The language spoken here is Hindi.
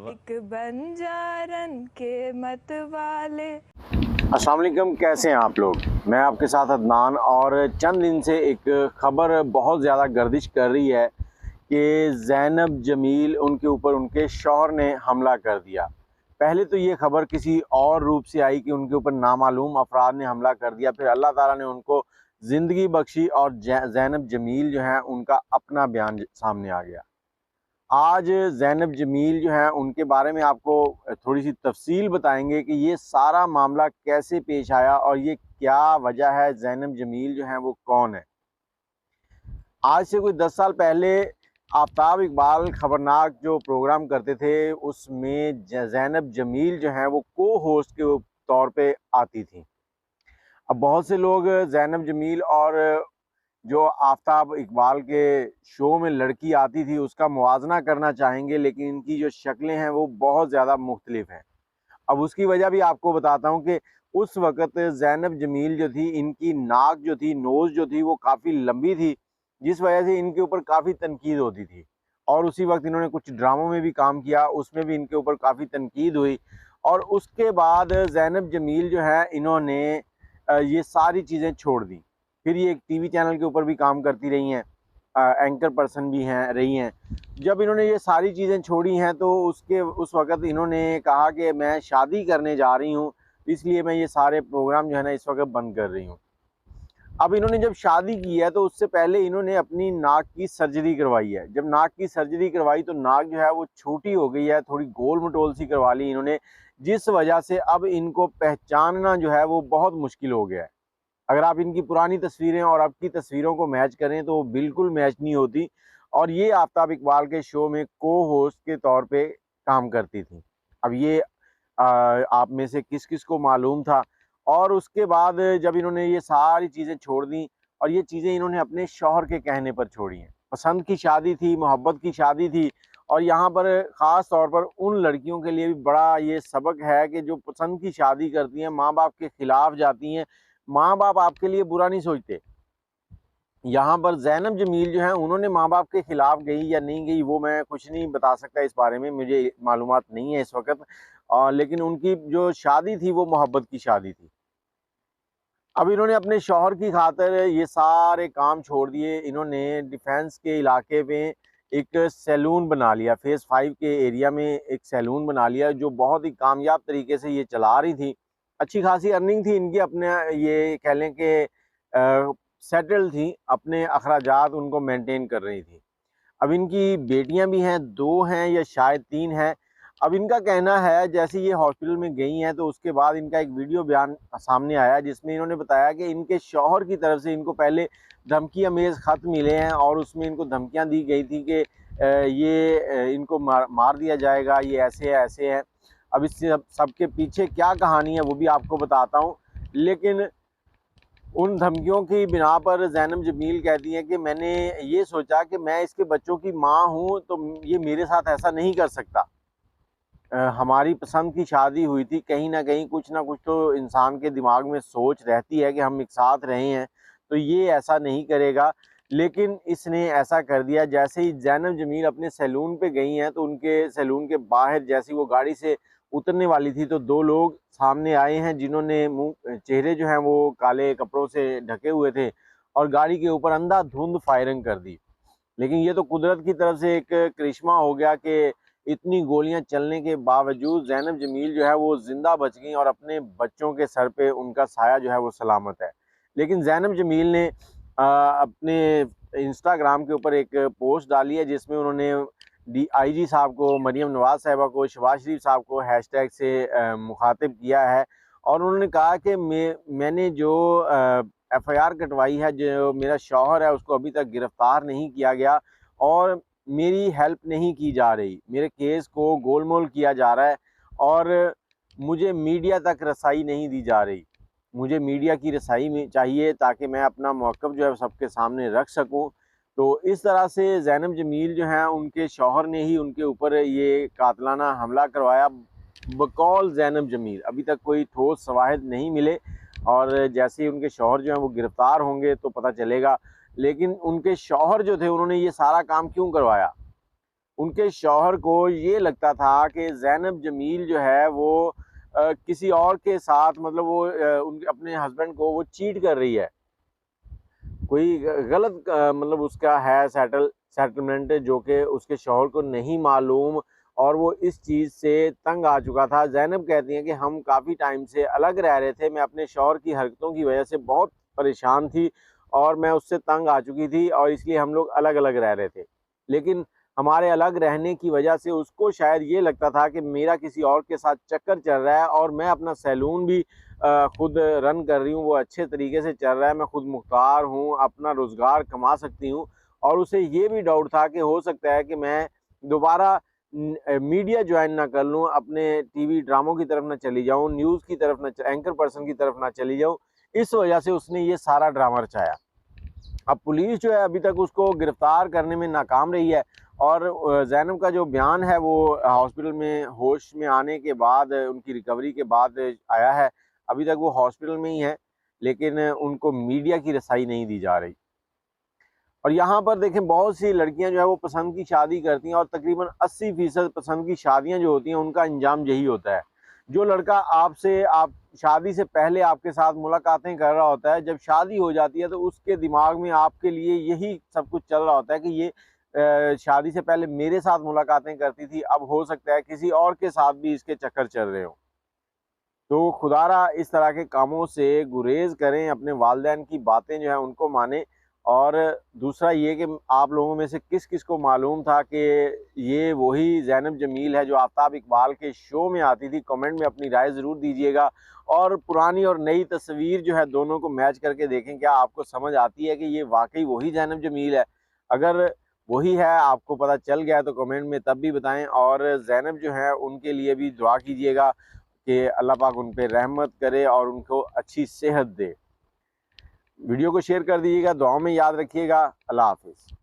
एक बंजारन के मत वाले। अस्सलाम वालेकुम, कैसे हैं आप लोग। मैं आपके साथ अदनान। और चंद दिन से एक ख़बर बहुत ज़्यादा गर्दिश कर रही है कि ज़ैनब जमील उनके ऊपर उनके शौहर ने हमला कर दिया। पहले तो ये ख़बर किसी और रूप से आई कि उनके ऊपर नामालूम अफराद ने हमला कर दिया, फिर अल्लाह ताला ने उनको ज़िंदगी बख्शी और ज़ैनब जमील जो है उनका अपना बयान सामने आ गया। आज ज़ैनब जमील जो है उनके बारे में आपको थोड़ी सी तफसील बताएंगे कि ये सारा मामला कैसे पेश आया और ये क्या वजह है, ज़ैनब जमील जो है वो कौन है। आज से कोई 10 साल पहले आफ्ताब इकबाल खबरनाक जो प्रोग्राम करते थे उसमें ज़ैनब जमील जो है वो को होस्ट के तौर पे आती थी। अब बहुत से लोग ज़ैनब जमील और जो आफ्ताब इकबाल के शो में लड़की आती थी उसका मुवाजना करना चाहेंगे, लेकिन इनकी जो शक्लें हैं वो बहुत ज़्यादा मुख्तलिफ हैं। अब उसकी वजह भी आपको बताता हूँ कि उस वक़्त ज़ैनब जमील जो थी, इनकी नाक जो थी, नोज़ जो थी वो काफ़ी लंबी थी, जिस वजह से इनके ऊपर काफ़ी तनकीद होती थी। और उसी वक्त इन्होंने कुछ ड्रामों में भी काम किया, उसमें भी इनके ऊपर काफ़ी तनकीद हुई। और उसके बाद ज़ैनब जमील जो है इन्होंने ये सारी चीज़ें छोड़ दी। फिर ये एक टीवी चैनल के ऊपर भी काम करती रही हैं, एंकर पर्सन भी हैं रही हैं। जब इन्होंने ये सारी चीज़ें छोड़ी हैं तो उस वक़्त इन्होंने कहा कि मैं शादी करने जा रही हूँ, इसलिए मैं ये सारे प्रोग्राम जो है ना इस वक़्त बंद कर रही हूँ। अब इन्होंने जब शादी की है तो उससे पहले इन्होंने अपनी नाक की सर्जरी करवाई है। जब नाक की सर्जरी करवाई तो नाक जो है वो छोटी हो गई है, थोड़ी गोल मटोल सी करवा ली इन्होंने, जिस वजह से अब इनको पहचानना जो है वो बहुत मुश्किल हो गया है। अगर आप इनकी पुरानी तस्वीरें और अब की तस्वीरों को मैच करें तो वो बिल्कुल मैच नहीं होती। और ये आफ्ताब इकबाल के शो में को होस्ट के तौर पे काम करती थी। अब ये आप में से किस किस को मालूम था। और उसके बाद जब इन्होंने ये सारी चीज़ें छोड़ दी और ये चीज़ें इन्होंने अपने शौहर के कहने पर छोड़ी हैं। पसंद की शादी थी, मोहब्बत की शादी थी। और यहाँ पर ख़ास तौर पर उन लड़कियों के लिए भी बड़ा ये सबक है कि जो पसंद की शादी करती हैं, माँ बाप के ख़िलाफ़ जाती हैं। माँ बाप आपके लिए बुरा नहीं सोचते। यहाँ पर ज़ैनब जमील जो है उन्होंने माँ बाप के ख़िलाफ़ गई या नहीं गई वो मैं कुछ नहीं बता सकता, इस बारे में मुझे मालूमात नहीं है इस वक़्त। लेकिन उनकी जो शादी थी वो मोहब्बत की शादी थी। अब इन्होंने अपने शौहर की खातिर ये सारे काम छोड़ दिए। इन्होंने डिफेंस के इलाके में एक सैलून बना लिया, फेज़ 5 के एरिया में एक सैलून बना लिया जो बहुत ही कामयाब तरीके से ये चला रही थी। अच्छी खासी अर्निंग थी इनकी, अपने ये कह लें कि सेटल थी, अपने अखराजात उनको मेंटेन कर रही थी। अब इनकी बेटियां भी हैं, 2 हैं या शायद 3 हैं। अब इनका कहना है जैसे ये हॉस्पिटल में गई हैं तो उसके बाद इनका एक वीडियो बयान सामने आया जिसमें इन्होंने बताया कि इनके शौहर की तरफ से इनको पहले धमकी अमेज़ ख़त मिले हैं और उसमें इनको धमकियां दी गई थी कि इनको मार दिया जाएगा, ये ऐसे है ऐसे है। अब इस सब के पीछे क्या कहानी है वो भी आपको बताता हूँ। लेकिन उन धमकियों की बिना पर ज़ैनब जमील कहती हैं कि मैंने ये सोचा कि मैं इसके बच्चों की माँ हूँ तो ये मेरे साथ ऐसा नहीं कर सकता। हमारी पसंद की शादी हुई थी, कहीं न कहीं कुछ ना कुछ तो इंसान के दिमाग में सोच रहती है कि हम एक साथ रहे हैं, तो ये ऐसा नहीं करेगा। लेकिन इसने ऐसा कर दिया। जैसे ही ज़ैनब जमील अपने सैलून पे गई हैं तो उनके सैलून के बाहर जैसे ही वो गाड़ी से उतरने वाली थी तो 2 लोग सामने आए हैं जिन्होंने चेहरे जो हैं वो काले कपड़ों से ढके हुए थे और गाड़ी के ऊपर अंधाधुंध फायरिंग कर दी। लेकिन ये तो कुदरत की तरफ से एक करिश्मा हो गया कि इतनी गोलियां चलने के बावजूद ज़ैनब जमील जो है वो ज़िंदा बच गई और अपने बच्चों के सर पे उनका साया जो है वो सलामत है। लेकिन ज़ैनब जमील ने अपने इंस्टाग्राम के ऊपर एक पोस्ट डाली है जिसमें उन्होंने आईजी साहब को, मरियम नवाज़ साहिबा को, शहबाज शरीफ साहब को हैशटैग से मुखातिब किया है। और उन्होंने कहा कि मैंने जो एफआईआर कटवाई है, जो मेरा शौहर है उसको अभी तक गिरफ्तार नहीं किया गया और मेरी हेल्प नहीं की जा रही, मेरे केस को गोलमोल किया जा रहा है और मुझे मीडिया तक रसाई नहीं दी जा रही। मुझे मीडिया की रसाई में चाहिए ताकि मैं अपना मौक़िफ़ जो है सबके सामने रख सकूं। तो इस तरह से ज़ैनब जमील जो हैं उनके शौहर ने ही उनके ऊपर ये कातलाना हमला करवाया बकौल ज़ैनब जमील। अभी तक कोई ठोस शवाहिद नहीं मिले और जैसे ही उनके शौहर जो हैं वो गिरफ़्तार होंगे तो पता चलेगा। लेकिन उनके शौहर जो थे उन्होंने ये सारा काम क्यों करवाया? उनके शौहर को ये लगता था कि ज़ैनब जमील जो है वो किसी और के साथ, मतलब वो उनके अपने हस्बैंड को वो चीट कर रही है, कोई गलत मतलब उसका है सेटलमेंट जो कि उसके शौहर को नहीं मालूम, और वो इस चीज़ से तंग आ चुका था। ज़ैनब कहती हैं कि हम काफ़ी टाइम से अलग रह रहे थे, मैं अपने शौहर की हरकतों की वजह से बहुत परेशान थी और मैं उससे तंग आ चुकी थी और इसलिए हम लोग अलग अलग रह रहे थे। लेकिन हमारे अलग रहने की वजह से उसको शायद ये लगता था कि मेरा किसी और के साथ चक्कर चल रहा है, और मैं अपना सैलून भी खुद रन कर रही हूँ, वो अच्छे तरीके से चल रहा है, मैं खुद मुख्तार हूँ, अपना रोज़गार कमा सकती हूँ। और उसे ये भी डाउट था कि हो सकता है कि मैं दोबारा मीडिया ज्वाइन ना कर लूँ, अपने टीवी ड्रामों की तरफ ना चली जाऊँ, न्यूज़ की तरफ ना, एंकर पर्सन की तरफ ना चली जाऊँ। इस वजह से उसने ये सारा ड्रामा रचाया। अब पुलिस जो है अभी तक उसको गिरफ्तार करने में नाकाम रही है, और ज़ैनब का जो बयान है वो हॉस्पिटल में होश में आने के बाद, उनकी रिकवरी के बाद आया है। अभी तक वो हॉस्पिटल में ही है, लेकिन उनको मीडिया की रसाई नहीं दी जा रही। और यहाँ पर देखें, बहुत सी लड़कियां जो है वो पसंद की शादी करती हैं, और तकरीबन 80% पसंद की शादियां जो होती हैं उनका अंजाम यही होता है। जो लड़का आप शादी से पहले आपके साथ मुलाकातें कर रहा होता है, जब शादी हो जाती है तो उसके दिमाग में आपके लिए यही सब कुछ चल रहा होता है कि ये शादी से पहले मेरे साथ मुलाकातें करती थी, अब हो सकता है किसी और के साथ भी इसके चक्कर चल रहे हो। तो खुदारा इस तरह के कामों से गुरेज करें, अपने वालिदैन की बातें जो है उनको मानें। और दूसरा ये कि आप लोगों में से किस किस को मालूम था कि ये वही ज़ैनब जमील है जो आफ्ताब इकबाल के शो में आती थी, कमेंट में अपनी राय ज़रूर दीजिएगा। और पुरानी और नई तस्वीर जो है दोनों को मैच करके देखें, क्या आपको समझ आती है कि ये वाकई वही ज़ैनब जमील है। अगर वही है, आपको पता चल गया है, तो कमेंट में तब भी बताएं। और ज़ैनब जो है उनके लिए भी दुआ कीजिएगा कि अल्लाह पाक उन पे रहमत करे और उनको अच्छी सेहत दे। वीडियो को शेयर कर दीजिएगा, दुआओं में याद रखिएगा। अल्लाह हाफ़िज़।